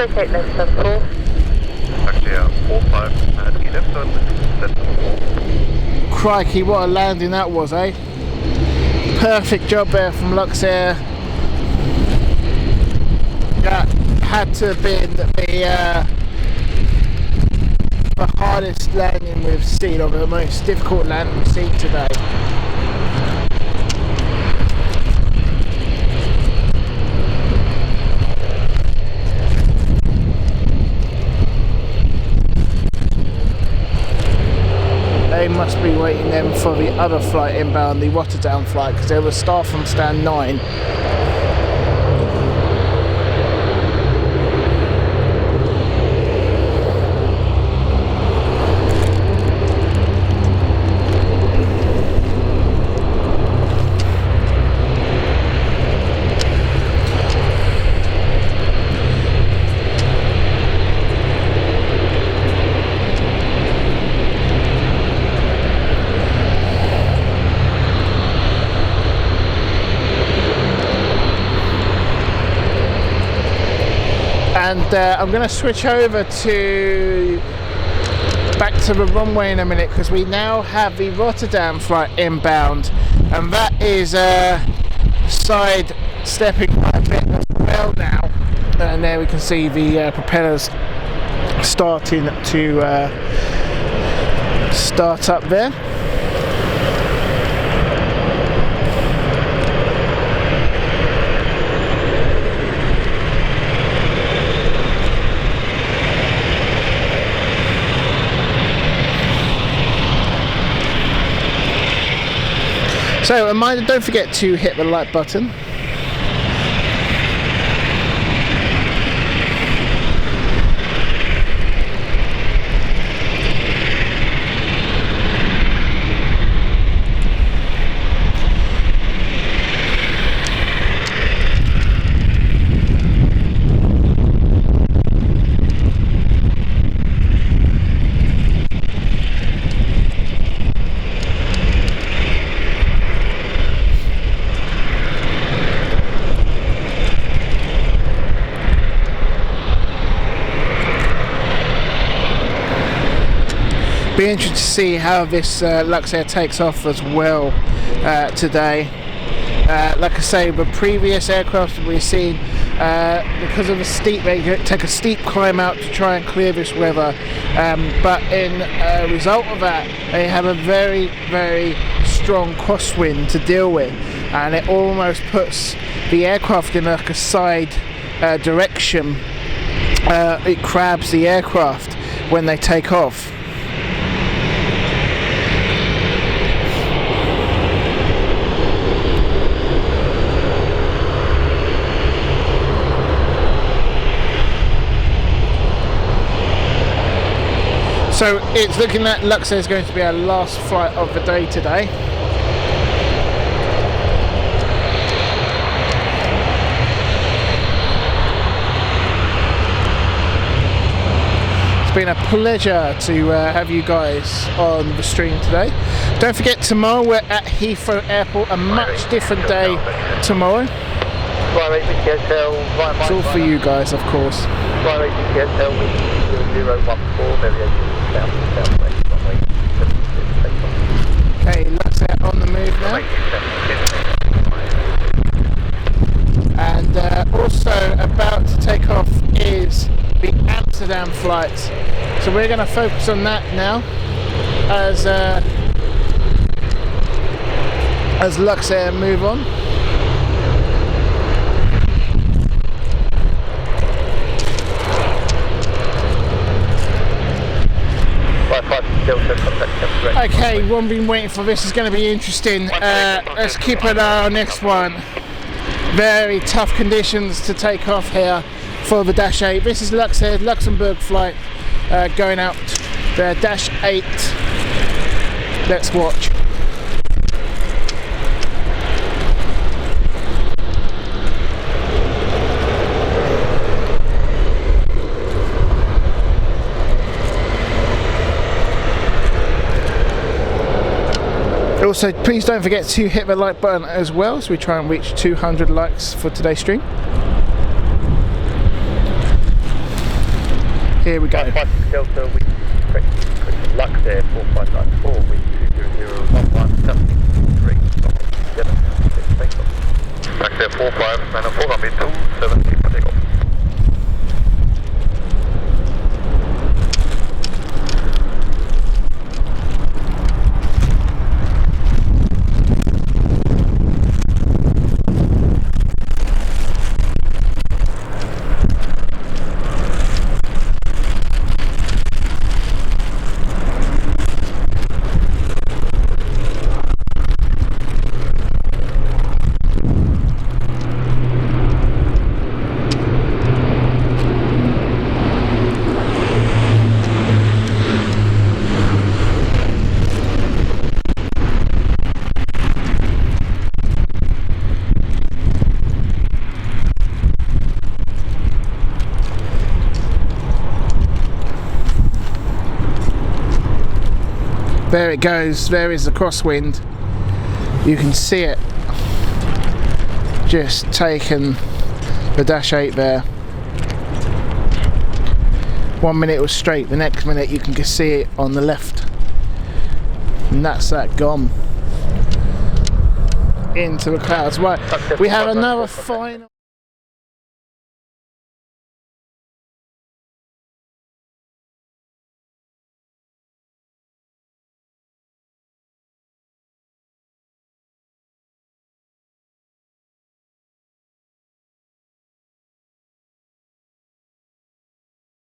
locate left turn 4. Luxair 4593 left turn, set 4. Crikey, what a landing that was, eh? Perfect job there from Luxair. That had to have been the hardest landing we've seen, or the most difficult landing we've seen today. They must be waiting then for the other flight inbound, the Rotterdam flight, because there was staff from stand 9. And I'm going to switch over back to the runway in a minute, because we now have the Rotterdam flight inbound, and that is side stepping quite a bit as well now. And there we can see the propellers starting to start up there. So a reminder, don't forget to hit the like button. Be interested to see how this Luxair takes off as well today. Like I say, the previous aircraft we've seen, because of the steep, they take a steep climb out to try and clear this weather. But in result of that, they have a very, very strong crosswind to deal with, and it almost puts the aircraft in like a side direction. It crabs the aircraft when they take off. So it's looking like Luxair is going to be our last flight of the day today. It's been a pleasure to have you guys on the stream today. Don't forget, tomorrow we're at Heathrow Airport, a much different day tomorrow. It's all for you guys, of course. Okay, Luxair on the move now. And also about to take off is the Amsterdam flight. So we're going to focus on that now as Luxair move on. Okay, one been waiting for this is going to be interesting. Let's keep an eye on this one. Very tough conditions to take off here for the Dash 8. This is Luxair Luxembourg flight going out the Dash 8. Let's watch. Also, please don't forget to hit the like button as well, so we try and reach 200 likes for today's stream. Here we go. 56 Delta, we Luxair 4594, wind 200, 1173, takeoff. Luxair 4594, runway 270 for takeoff. There it goes, there is the crosswind. You can see it just taking the Dash 8 there. 1 minute it was straight, the next minute you can just see it on the left. And that's that gone into the clouds. Right, we have another final.